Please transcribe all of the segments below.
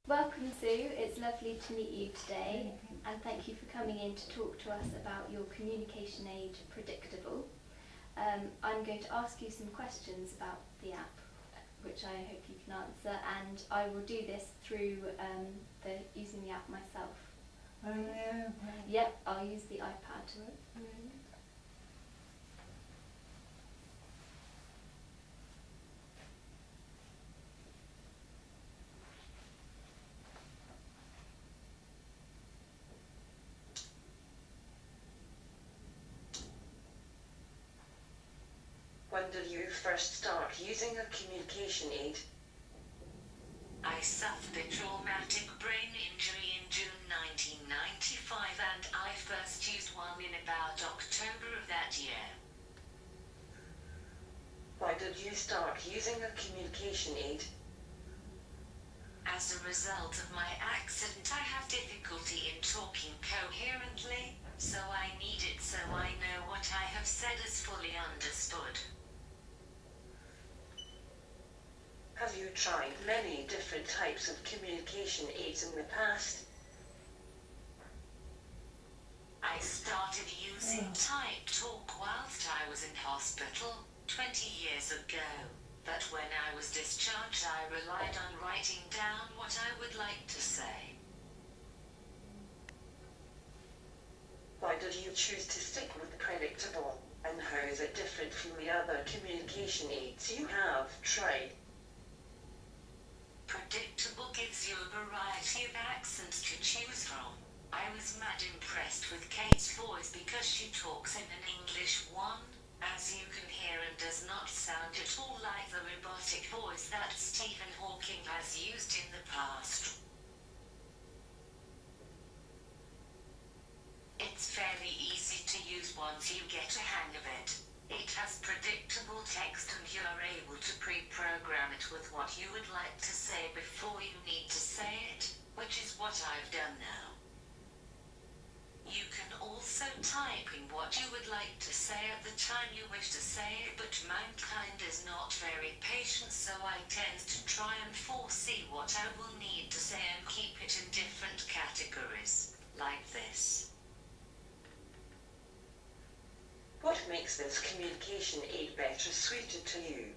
Welcome, Sue. It's lovely to meet you today, and thank you for coming in to talk to us about your communication aid, Predictable. I'm going to ask you some questions about the app, which I hope you can answer, and I will do this through using the app myself. Oh, yeah. Yep, I'll use the iPad. When did you first start using a communication aid? I suffered a traumatic brain injury in June 1995 and I first used one in about October of that year. Why did you start using a communication aid? As a result of my accident, I have difficulty in talking coherently, so I need it so I know what I have said is fully understood. Have you tried many different types of communication aids in the past? I started using Type Talk whilst I was in hospital 20 years ago, but when I was discharged I relied on writing down what I would like to say. Why did you choose to stick with Predictable, and how is it different from the other communication aids you have tried? Predictable gives you a variety of accents to choose from. I was mad impressed with Kate's voice because she talks in an English one, as you can hear, and does not sound at all like the robotic voice that Stephen Hawking has used in the past. It's fairly easy to use once you get a hang of it. It has predictable text and you are able to pre-program it with what you would like to say before you need to say it, which is what I've done now. You can also type in what you would like to say at the time you wish to say it, but mankind is not very patient, so I tend to try and foresee what I will need to say and keep it in different categories, like this. What makes this communication aid better suited to you?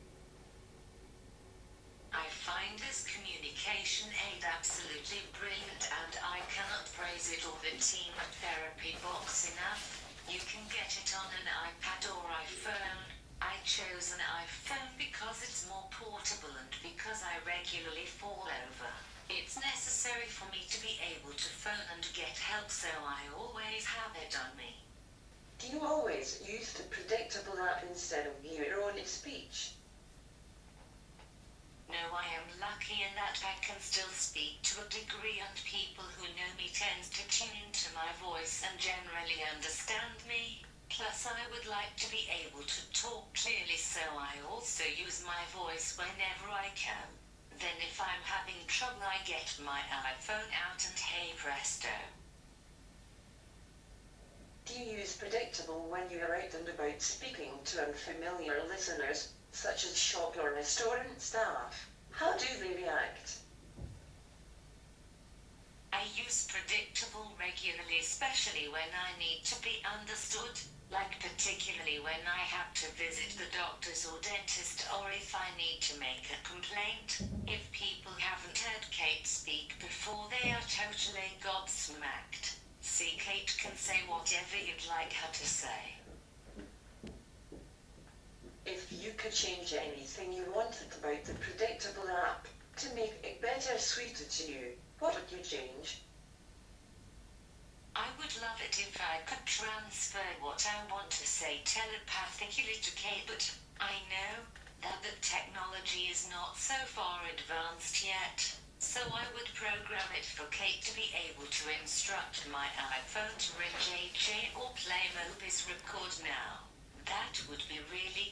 I find this communication aid absolutely brilliant and I cannot praise it or the team at Therapy Box enough. You can get it on an iPad or iPhone. I chose an iPhone because it's more portable and because I regularly fall over. It's necessary for me to be able to phone and get help, so I always have it on me. Do you always use the Predictable app instead of your own speech? No, I am lucky in that I can still speak to a degree, and people who know me tend to tune into my voice and generally understand me. Plus I would like to be able to talk clearly, so I also use my voice whenever I can. Then if I'm having trouble I get my iPhone out and hey presto. Do you use Predictable when you are out and about speaking to unfamiliar listeners, such as shop or restaurant staff? How do they react? I use Predictable regularly, especially when I need to be understood, like particularly when I have to visit the doctors or dentist, or if I need to make a complaint. If people haven't heard Kate speak before, they are totally gobsmacked. See, Kate can say whatever you'd like her to say. If you could change anything you wanted about the Predictable app to make it better suited to you, what would you change? I would love it if I could transfer what I want to say telepathically to Kate, but I know that the technology is not so far advanced yet. So I would program it for Kate to be able to instruct my iPhone to ring JJ or play Moby's Record Now. That would be really